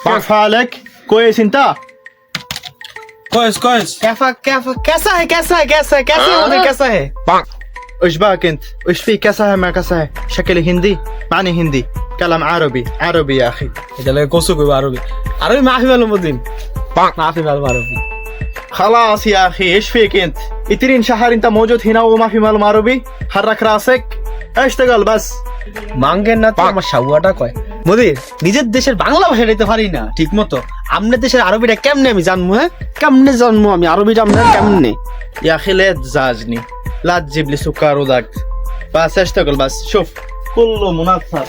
كيف حالك؟ كويس انت؟ كويس كويس. كيف कैसा है मुझे कैसा है ايش باك انت؟ ايش في كسه ما كسه؟ شكلي هندي؟ معني هندي كلام عربي يا اخي. এটা লাগে কোসো কইবা আরবি মাফি মালুম দিন মাফি মালুম আরবি خلاص يا اخي ايش فيك انت؟ 20 شهر انت موجود هنا وما في معلوم عربي؟ حرك راسك اشتغل بس. মাঙ্গেন না তো আমার শাওয়াটা কয় মুদির নিজের দেশের বাংলা ভাষা নিতে পারি না ঠিক মতো আমনের দেশের আরবিটা কেমনে আমি জানবো হ্যাঁ কেমনে জানবো আমি আরবিটা আমরা কেমনে يا اخي لا تزعجني لا تجيب لي سكر وضغط بس اشتغل بس شوف كله منظم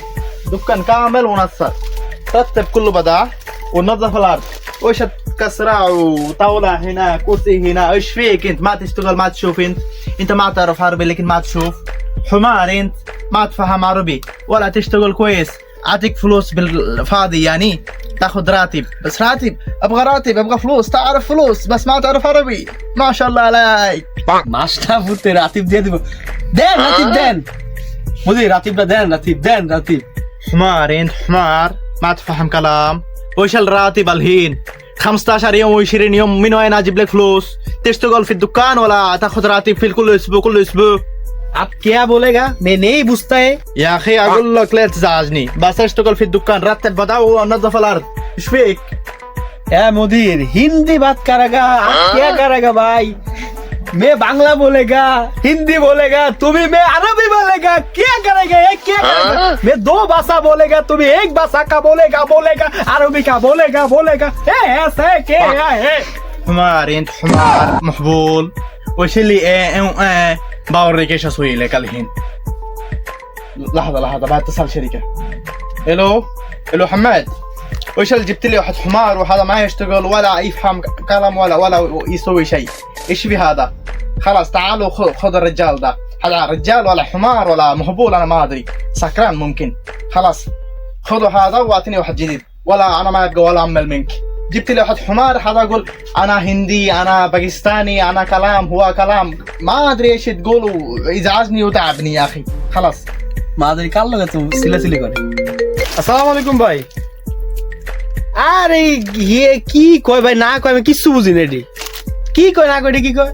دكان كامل منظم رتب كله بضاعة ونظف الارض وش كسرة وطاولة هنا كرسي هنا ايش فيك انت ما تشتغل ما تشوف انت ما تعرف عربي لكن ما تشوف حمار انت ما تفهم عربي ولا تشتغل كويس اعطيك فلوس بالفاضي يعني تاخذ راتب بس راتب ابغى فلوس تعرف فلوس بس ما تعرف عربي ما شاء الله عليك মাসটা ফুটে রাতিব দিয়ে দিব দেন রাতিব দেন মুদির রাতিবটা দেন রাতিব حمار انت حمار ما تفهم كلام وش الراتب الحين 15 يوم و20 يوم من وين اجيب لك فلوس تشتغل في الدكان ولا تاخذ راتب في كل اسبوع आप क्या बोलेगा मैं नहीं पूछता है يا اخي اقول لك لا تزعجني بس اشتغل في الدكان رتب بضاعة ونظف الارض ايش فيك ए मुदीर हिंदी बात करेगा आप क्या करेगा भाई मैं बांग्ला बोलेगा हिंदी बोलेगा तुम्हें मैं अरबी बोलेगा क्या करेगा ये क्या करेगा मैं दो भाषा बोलेगा तुम्हें एक भाषा का बोलेगा अरबी का बोलेगा ऐसे क्या है حمار انت حمار محبول وش اللي ايه بوريك ايش اسوي لك الحين لحظة بعد اتصل شركة الو حماد وش اللي جبت لي واحد حمار وهذا ما يشتغل ولا يفهم كلام ولا يسوي شيء ايش في هذا خلاص تعالوا خذ الرجال ده هذا رجال ولا حمار ولا محبول انا ما ادري سكران ممكن خلاص خذوا هذا واعطيني واحد جديد ولا انا ما ابغى ولا امل منك جبت لي واحد حمار هذا اقول انا هندي انا باكستاني انا كلام هو كلام ما ادري ايش تقول ويزعجني وتعبني يا اخي خلاص মাদারি কার লগে তুমি সিলাসিলি করে আসসালামু আলাইকুম ভাই আরে ইয়ে কি কয় ভাই না কয় আমি কিছু বুঝি না এডি কি কয় না কয় কি কয়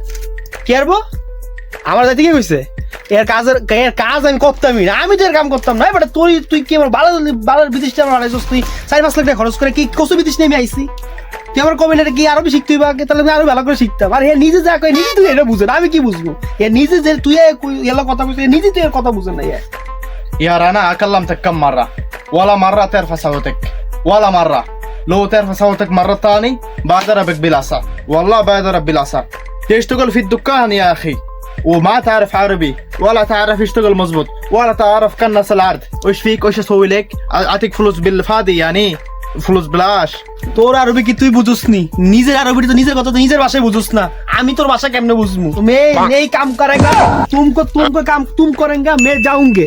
কি আরবো আমার দাদি কি কইছে এর কাজ আমি করতামই না আমি তো এর কাম করতাম না বাট তুই কি আমার বালার বিদেশ টাকা আড়াইছস তুই 4-5 লাখ টাকা খরচ করে কি কসু বিদেশ নেমে আইছি তুই আমার কবে না কি আরবি শিখতে হইবা তাহলে আমি আরো ভালো করে শিখতাম আর এ নিজে যা কয় নিজে তুই এটা বুঝে না আমি কি বুঝবো এ নিজে যে তুই এলা কথা কইছিস নিজে তুই এর কথা বুঝে না يا رنا كلمتك كم مرة ولا مرة ترفع صوتك ولا مرة لو ترفع صوتك مرة ثاني بضربك بالعصا والله بضرب بالعصا تشتغل في الدكان يا أخي وما تعرف عربي ولا تعرف يشتغل مزبوط ولا تعرف كنس العرض وش فيك وش اسوي لك اعطيك فلوس بالفاضي يعني فلوس بلاش তোর আরবি কি তুই বুঝুস নি নিজের আরবি তো নিজের কথা তো নিজের ভাষায় বুঝুস না আমি তোর ভাষা কেমনে বুঝবো मैं नहीं काम करेगा तुमको काम तुम करेंगे मैं जाऊंगे